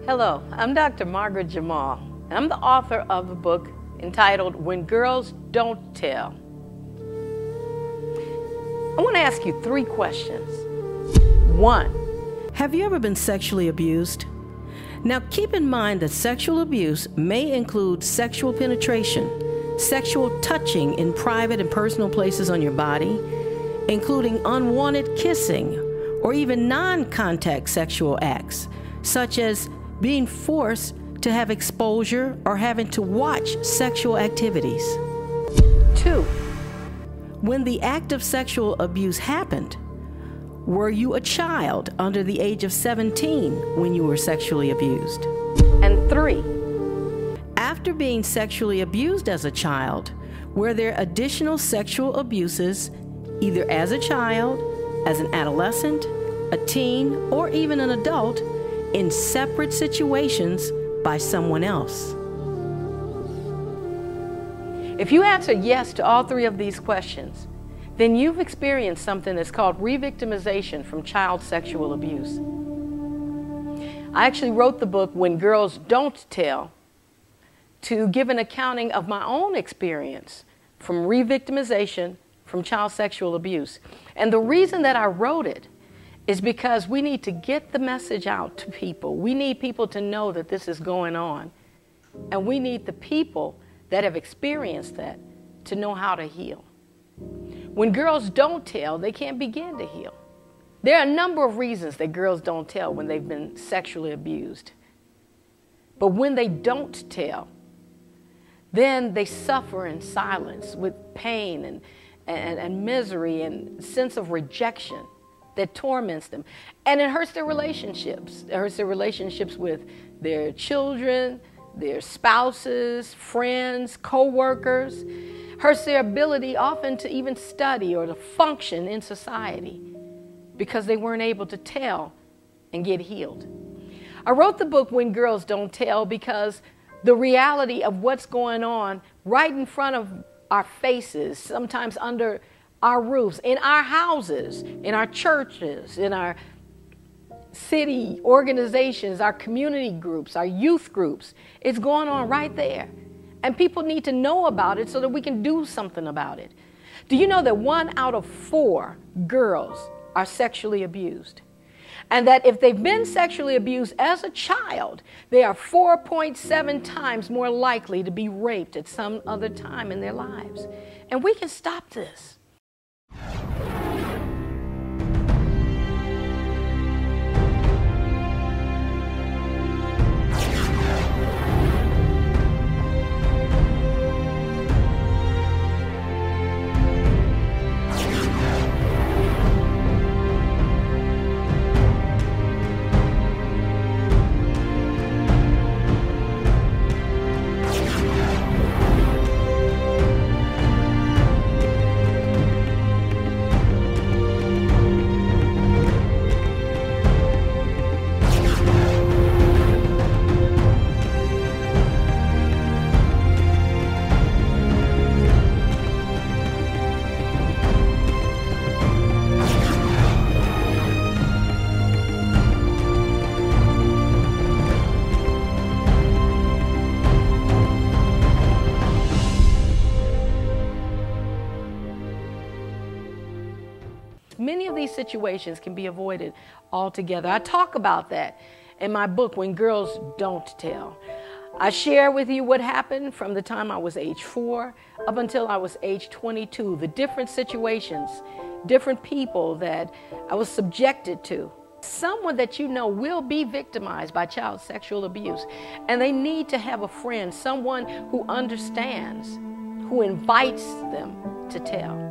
Hello, I'm Dr. Margaret Jamal, and I'm the author of a book entitled When Girls Don't Tell. I want to ask you 3 questions. 1. Have you ever been sexually abused? Now keep in mind that sexual abuse may include sexual penetration, sexual touching in private and personal places on your body, including unwanted kissing or even non-contact sexual acts, such as being forced to have exposure or having to watch sexual activities. 2. When the act of sexual abuse happened, were you a child under the age of 17 when you were sexually abused? And 3. After being sexually abused as a child, were there additional sexual abuses either as a child, as an adolescent, a teen, or even an adult in separate situations by someone else? If you answered yes to all 3 of these questions, then you've experienced something that's called re-victimization from child sexual abuse. I actually wrote the book When Girls Don't Tell to give an accounting of my own experience from re-victimization from child sexual abuse. And the reason that I wrote it is because we need to get the message out to people. We need people to know that this is going on. And we need the people that have experienced that to know how to heal. When girls don't tell, they can't begin to heal. There are a number of reasons that girls don't tell when they've been sexually abused. But when they don't tell, then they suffer in silence with pain and misery and sense of rejection that torments them. And it hurts their relationships. It hurts their relationships with their children, their spouses, friends, co-workers. Hurts their ability often to even study or to function in society because they weren't able to tell and get healed. I wrote the book When Girls Don't Tell because the reality of what's going on right in front of our faces, sometimes under our roofs, in our houses, in our churches, in our city organizations, our community groups, our youth groups. It's going on right there. And people need to know about it so that we can do something about it. Do you know that 1 out of 4 girls are sexually abused? And that if they've been sexually abused as a child, they are 4.7 times more likely to be raped at some other time in their lives. And we can stop this. Many of these situations can be avoided altogether. I talk about that in my book, When Girls Don't Tell. I share with you what happened from the time I was age 4 up until I was age 22, the different situations, different people that I was subjected to. Someone that you know will be victimized by child sexual abuse, and they need to have a friend, someone who understands, who invites them to tell.